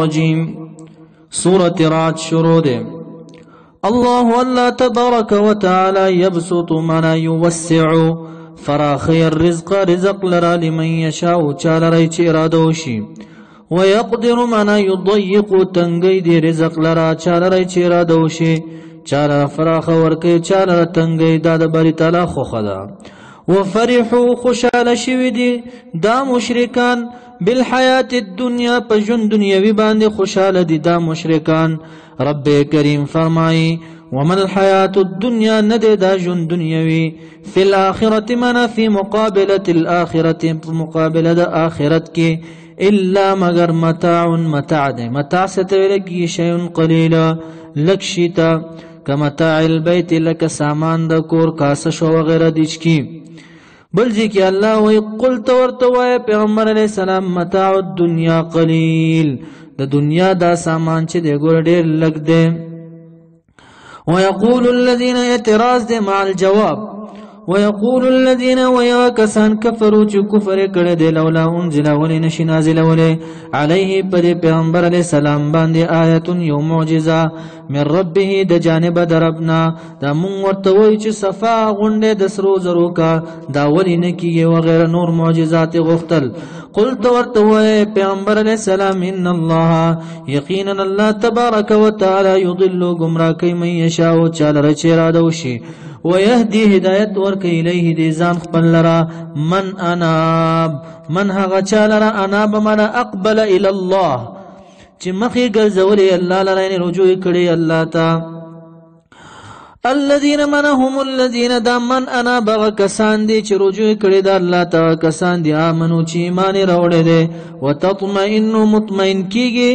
الرجیم سورة رعد شروع دے اللہ تبارک و تعالی یبسط منا یوسع فراخی الرزق رزق لرا لمن یشاء چال رای چی ارادوشی ویقدر منا یضیق تنگی دی رزق لرا چال رای چی ارادوشی چال فراخ ورکی چال تنگی داد باری تعالی خوخدا وفرحوا خوشال شویدی دا مشرکان بالحیات الدنیا پا جن دنیاوی باندے خوشال دی دا مشرکان رب کریم فرمائی وما الحیات الدنیا ندے دا جن دنیاوی فی الاخرت منا فی مقابلت الاخرت مقابل دا آخرت کی الا مگر متاع دے متاع ستویلکی شیئن قلیلا لکشیتا کمتاع البیت لک سامان دا کور کاسش وغیرہ دیچ کی بلجی کہ اللہ وی قلت ورتوائے پیغمبر علیہ السلام متاع الدنیا قلیل دا دنیا دا سامان چھ دے گور دیر لگ دے ویقول الذین اعتراض دے مع الجواب ويقول الذين وياكسان كفروا چ کفر کړه دے لولا انزل ولی نشی نازل ولی علیه پر پیغمبر علیہ السلام باندې آیت یو معجزه من ربه د جانب دربنا دا مون ورته وای چې صفا غونډه د سرو زرو کا دا ولی نه کیږي وغیرہ نور معجزات غختل قلت ورته وای پیغمبر علیہ السلام ان الله یقینا الله تبارک وتعالى يضل گمراه کی من یشاء چال رچرا دوشي ويهدي هدايت ورك إليه دي زان خپل لرا من اناب من هغه چالرا اناب من اقبل الى الله چې مخي ګرځولي الله لرا نه رجوع کړي الله تا الذين منهم الذين دا من اناب کسان دي چې رجوع کړي دا الله تا کسان دي امنو چې ایمان راوړي دي وتطمئن مطمئن کیږي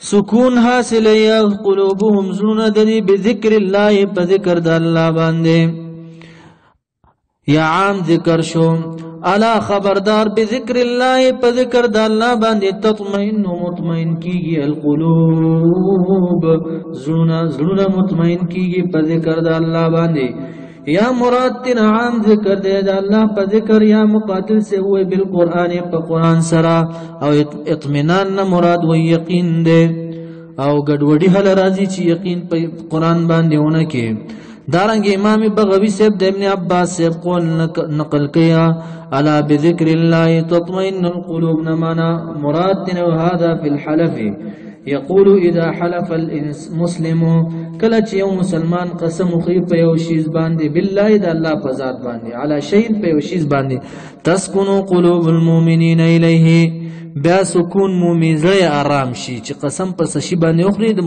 سکون حاصل یا قلوبهم زنون دنی بذکر اللہ پا ذکر دا اللہ باندے یا عام ذکر شو علا خبردار بذکر اللہ پا ذکر دا اللہ باندے تطمئن مطمئن کیگی القلوب زنون مطمئن کیگی پا ذکر دا اللہ باندے یا مراد تین عام ذکر دے دا اللہ پا ذکر یا مقاتل سے ہوئے بالقرآن پا قرآن سرا او اطمینان نا مراد و یقین دے او گڑوڑی حل رازی چی یقین پا قرآن باندے ہونا کے دارنگ امام بغوی سیب دے ابن عباس سیب قول نقل کیا علا بذکر اللہ تطمئن القلوب نمانا مراد تین و هذا فی الحلف يقول اذا حلف المسلم کلچ یو مسلمان قسم خیف په یو شیز باندې بالله د الله په ذات باندې علی شیء په یو شیز باندې تسكن قلوب المؤمنین الیه بیا سکون مومن زړه آرام شي چې قسم په شی باندې اخري د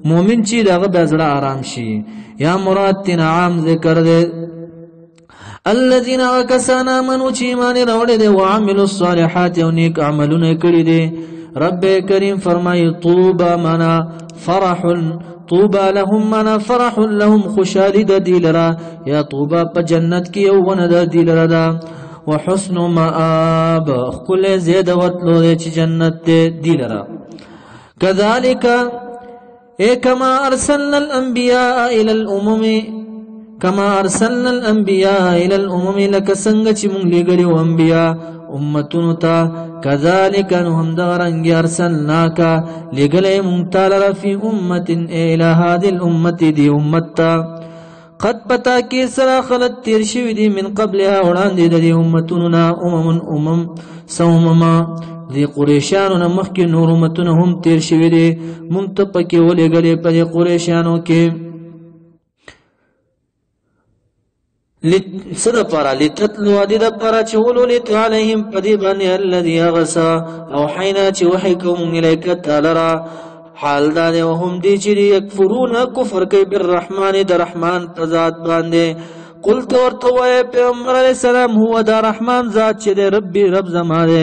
مومن چې دغه بیا زړه آرام شي یا مراد تین عام ذکر دے الذين وكسانا آمنوا چې ایمان راوړي دي وعملوا الصالحات او نیک عملونه کړی دي رب کریم فرمائی طوبا منا فرح طوبا لهم منا فرح لهم خوشالی دا دیلرا یا طوبا پا جنت کی اوون دا دیلرا دا وحسن مآب کل زید وطلو دے چی جنت دے دیلرا کذالک اے کما ارسلنا الانبیاء الى الامم کما ارسلنا الانبیاء الى الامم لکسنگ چی منگ لگلی و انبیاء امتونو تا کذالک نهم دغرنگی ارسلناکا لگلے منتالر فی امت الى هذه الامت دی امتا قد پتا کی سرا خلط تیر شوی دی من قبلها اوران دی دی امتوننا امم سومما دی قریشانو مخی نور امتون هم تیر شوی دی منتپکی و لگلے پا دی قریشانو کے صد پارا لتتلو عدد پارا چولو لیتو علیہم پدی بانی اللذی اغسا اوحینا چی وحیکم ملیکت تالرا حال دانے وهم دی چی یکفرون کفر کئی بالرحمن در رحمان تزاد باندے قلت ورطوائے پیغمبر علیہ السلام ہوا دا رحمان ذات چی دے ربی رب زمانے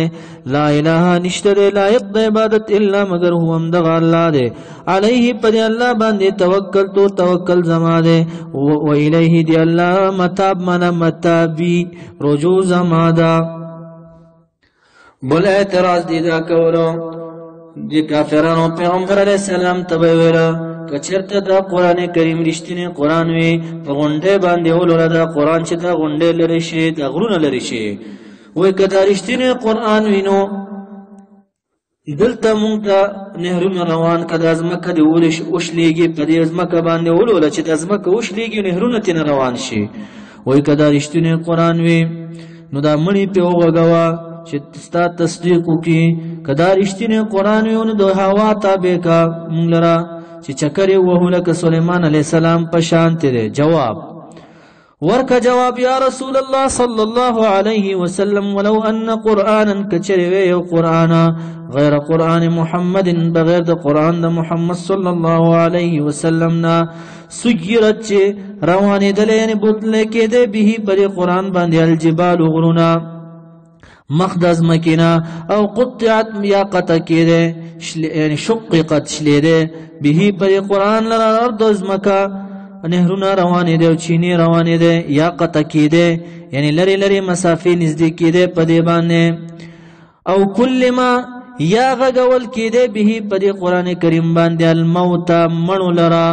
لا الہ نشتر لائق دا عبادت الا مگر ہوا امدغا اللہ دے علیہ پدی اللہ باندے توکل تو توکل زمانے و الیہ دی اللہ متاب منا متابی رجوع زمادا بل اعتراض دیدہ کولو دی کافرانو پیغمبر علیہ السلام تبویلا کچرته دا قرآن کریم رښتینی قرآن وي په غونډې باندې ولوله دا قرآن چې دا غونډې لري شي دا غرونه لري شي وای که دا رښتینی قرآن وي نو دلته مونږ ته نهرونه روان که د ازمکه د وشلیږي په دې ازمکه باندې ولوله چې د ازمکه وشلیږي نهرونه ترې روان شي. وایي که دا رښتینی قرآن وي نو دا مړي پرې وغږوه چې ستا تصدیق وکړي. که دا رښتینی قرآن وي نو د هوا تابع که مونږ لره چې چکر یې وهو لکه سلیمان علیه السلام په شانتې دی. جواب ورکه جواب یا رسول الله صلی الله علیه وسلم ولو ان قرآنا کچری وی یو قرآن غیر قرآن محمد بغیر د قرآن د محمد صلی الله علیه وسلم نا سجرت چې روانې دلې یعنی بوتلې کېدې به پر قرآن باندې الجبال غرونا مخدز مکینا او قطعت یا قطع کېدې یعنی شققت شلیدې به پر قرآن لرا ارض ازمکا نهرونه روانې دی او چینې روانې دی یا قطع کېدی یعنی لرې لرې مسافې نږدې کېدی په دې باندې. او کل ما یا غږول کېدی به په دې قرآن کریم باندې الموت مړو لره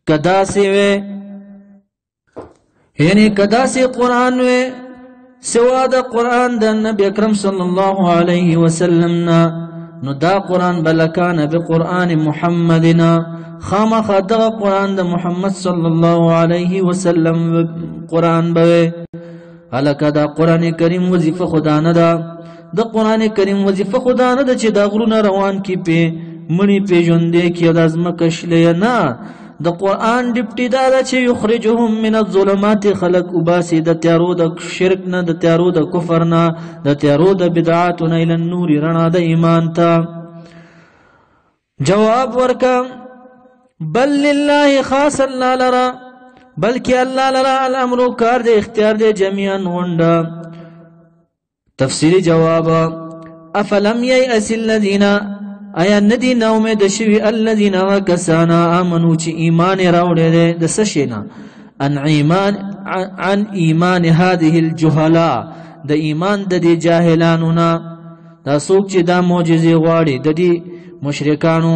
که داسې وی یعنی که داسې قرآن وی سوا د قرآن د نبی اکرم صلی الله علیه وسلم نه نو دا قرآن بلکان بقرآن محمدنا خامخا دغه قرآن د محمد صلی الله علیه وسلم قرآن بوي. هلکه دا قرآن کریم وظیفه خدا نه ده. د قرآن کریم وظیفه خدا نه ده چې دا غرونه روان کی په مړي پیژندې کې د ازمکه شلې نه. د قرآن ډیپټي دا ده چې یخرجهم من الظلمات خلق وباسي د تیارو د شرک نه د تیارو د کفر نه د تیارو د بدعات نه الى النور رڼا د ایمان ته. جواب ورکا بل لله خاص الله لرا بلکې الله لرا الامر کار دے اختیار دے جميعا غنډه. تفسیری جواب افلم یئس الذین ایا ندی نا امید شوی الذین وکسانا آمنو چې ایمان راوړی دی د څه شي نه عن ایمان هذه الجهلاء د ایمان د دې جاهلانو نه. دا څوک چې دا معجزې غواړي د دې مشرکانو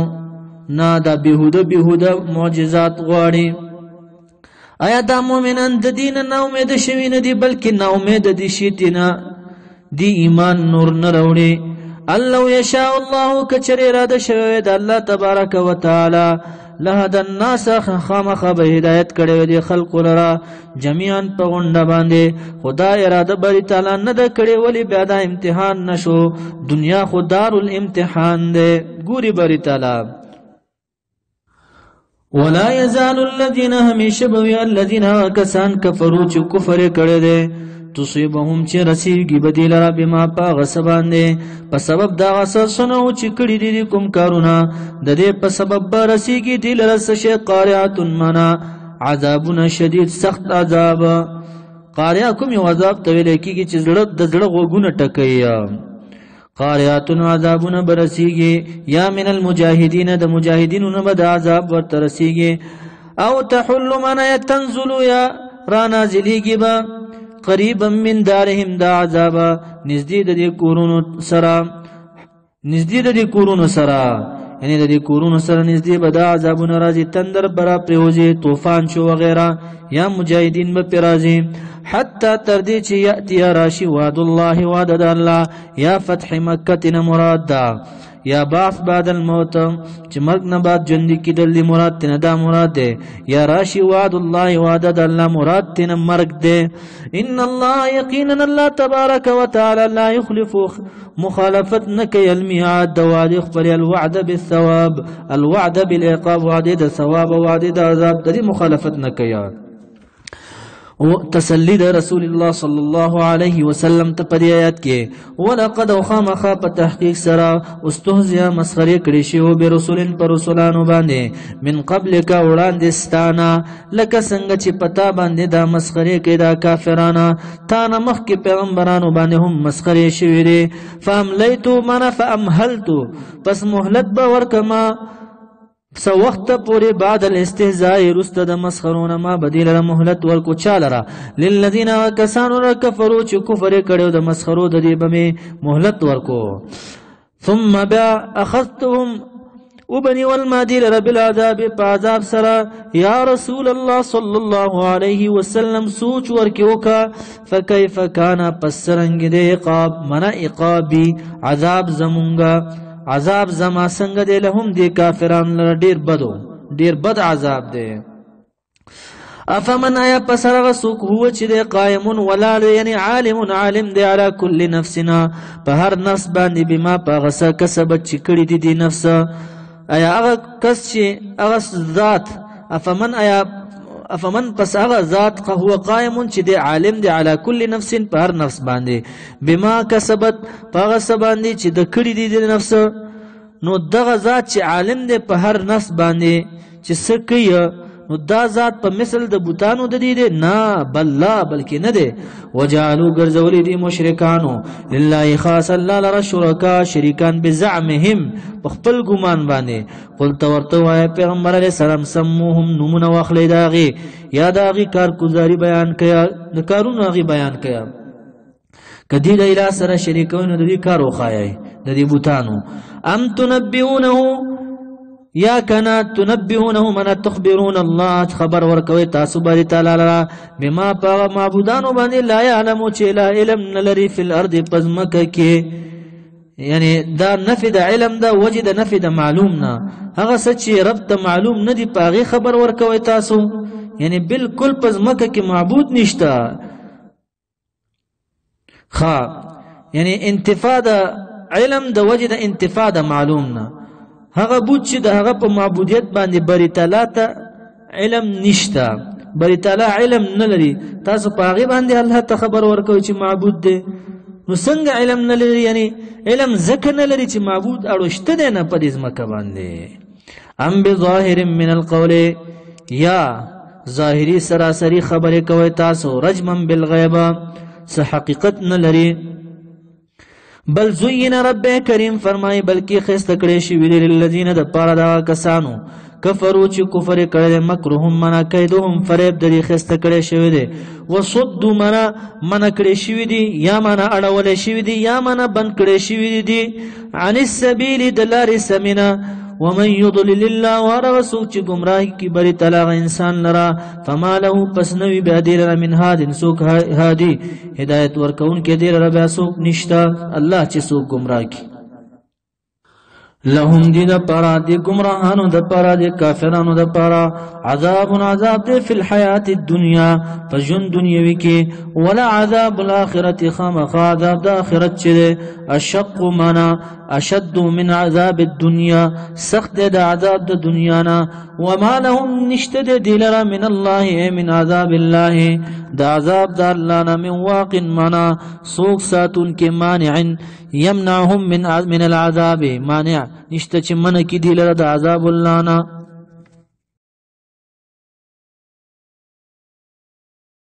نه دا بیهوده معجزات غواړي. آیا دا مؤمنان د دین نه امید شوی نه دي بلکې نا امید دي شي نه دی ایمان نور نه راوړي. الله یشاء الله کچر اراده شوی د الله تبارک وتعالى لهدا الناس خامخ به هدایت کړي دي خلق لرا جميعا په غونډه باندې. خدا اراده بری تعالی نه د کړي ولی بیا دا امتحان نشو. دنیا خو دار الامتحان ده ګوري بری تعالی. ولا يزال الذين هميشه بوي الذين كسان كفروا چې کفر کړي دي تصيبهم چې رسیږي بدیل را بما پاغه سباندې په سبب دا اثر سنو چې کړي دي کوم کارونه د دې په سبب رسیږي دل رس شي قارعه منا عذابنا شدید سخت عذاب. قارعه کوم یو عذاب ته ویل کیږي چې د زړه غوګونه ټکي. قارعه عذابنا برسیږي یا من المجاهدین د مجاهدینو نه بد عذاب ورته رسیږي. او تحل من تنزل یا را نازلیږي با قریبا من دارهم دا عذابا نزدې د دې کورونو سره یعنی د دې کورونو سره نزدې به دا عذابونه راځي. تندر برا پریوځي طوفان شو وغیرہ یا مجاهدین به پرازي حتی تر دې چې یاتي راشي وعد الله وعد الله یا فتح مکه مراد دا یا بعث بعد الموت چې مرګ نه بعد ژوند کېدل دی مراد نه دا مراد دی. یا راشي وعد الله وعد الله مراد نه مرګ دی. ان الله یقینا الله تبارک وتعالى لا يخلف مخالفت نکي الميعاد د وعده خپل الوعد بالثواب الوعد بالعقاب وعده د ثواب وعده د عذاب د مخالفت نکي. او تسلی د رسول الله صلی الله علیه وسلم ته په آیات کې ولقد خامخ په تحقیق سره استهزئ مسخره کړي شی او به رسولن پر رسولانو باندې من قبل کا وړاندې ستانه لکه څنګه چې پتا باندې دا مسخره کې دا کافرانه تا نه مخ کې پیغمبرانو باندې هم مسخره شوی دي. فاملیتو من فامهلتو پس مهلت به ورکما سو وقت پوری بعد الاستهزاء رست د مسخرون ما بدیل مهلت ورکو چالرا للذین کسانو را کفرو چې کفر کړو د مسخرو د دې به مهلت ورکو. ثم بیا اخذتهم وبني والمادي لرب العذاب بعذاب سرا يا رسول الله صلى الله عليه وسلم سوچ ورکیوکا فكيف كان پسرنگ دے عقاب منا عقابی عذاب زمونگا عذاب زما سنگ دے لهم دے کافران لر دیر بدو دیر بد عذاب دے افمن آیا پسرغ سوک هو چی دے قائم ولال یعنی عالم دے علا کل نفسنا پا ہر نفس باندی بما پا غسا کسبت چی کڑی دی نفس آیا اغا کس چی اغا ذات افمن پس اغا ذات هو قائم چی دے عالم دے علا کل نفس پا ہر نفس باندی بما کسبت پا غسا باندی چی دا کڑی دی نفس نو دغا ذات چی عالم دے پا ہر نفس باندی چی سکی نو دا ذات پا مثل دا بوتانو دا دی دے نا بلا بلکی ندے وجعلو گرزولی دی مشرکانو للہ خاص اللہ لرا شرکا شریکان بزعمهم بخپل گمان باندے قلتا ورطو آئے پیغمبر علیہ السلام سموهم نمون واخلی داغی یا داغی کارکزاری بیان کیا دکارون آغی بیان کیا کدی دا الہ سر شریکانو دا دی کارو خواہی دا دی بوتانو ام تنبیونہو یا کنا تنبئونه من تخبرون الله خبر ورکوي تاسو باندې تعالی لرا بما پاغ معبودانو باندې لا يعلم چ لا علم نلري في الارض پزمک کې یعنی دا نفد علم دا وجد نفد معلومنا هغه سچ رب ته معلوم ندي پاغي خبر ورکوي تاسو یعنی بالکل پزمک کې معبود نشتا خا یعنی انتفاده علم دا وجد انتفاده معلومنا هغه بود چې د هغه په معبودیت باندې بری تعالی ته علم نشتا بری تعالی علم نه لري تاسو په هغه باندې الله ته خبر ورکوي چې معبود دی نو څنګه علم نه لري یعنی علم ځکه نه لري چې معبود اړوشته دی نه په دې ځمکه باندې ام بظاهر من القول یا ظاهری سراسری خبره کوي تاسو رجما بالغیب څه حقیقت نه لري بل زین رب کریم فرمائی بلکی خست کړي شي ویل للذین د پاره دا کسانو کفرو چې کفر کړي مکرهم منا کیدهم فریب دری خست کړي شوی دی وصد منا کړي شوی دی یا منا اړول شوی دی یا منا بند کړي شوی دی عن السبیل دلار سمنا ومن يضلل الله ورسوك چه گمراهی کی بری طلاق انسان لرا فما له پس نوی بهدیر من هاد سوک هادی هدایت ورکون که دیر ربا سوک نشتا اللہ چه سوک گمراه کی لهم دی دا پارا دی گمراهانو دا پارا دی کافرانو دا پارا عذاب دی فی الحیات الدنیا فجن دنیاوی کی ولا عذاب الاخرت خامخ عذاب دا آخرت چه اشق منا اشد من عذاب الدنیا سخت دا عذاب دا دنیانا وما لهم نشتد دلرا من الله من عذاب الله دا عذاب دا اللہنا من واق منا سوک ساتون کے مانع يمنعهم من العذاب مانع نشته چې من کی دی لره د عذاب اللہنا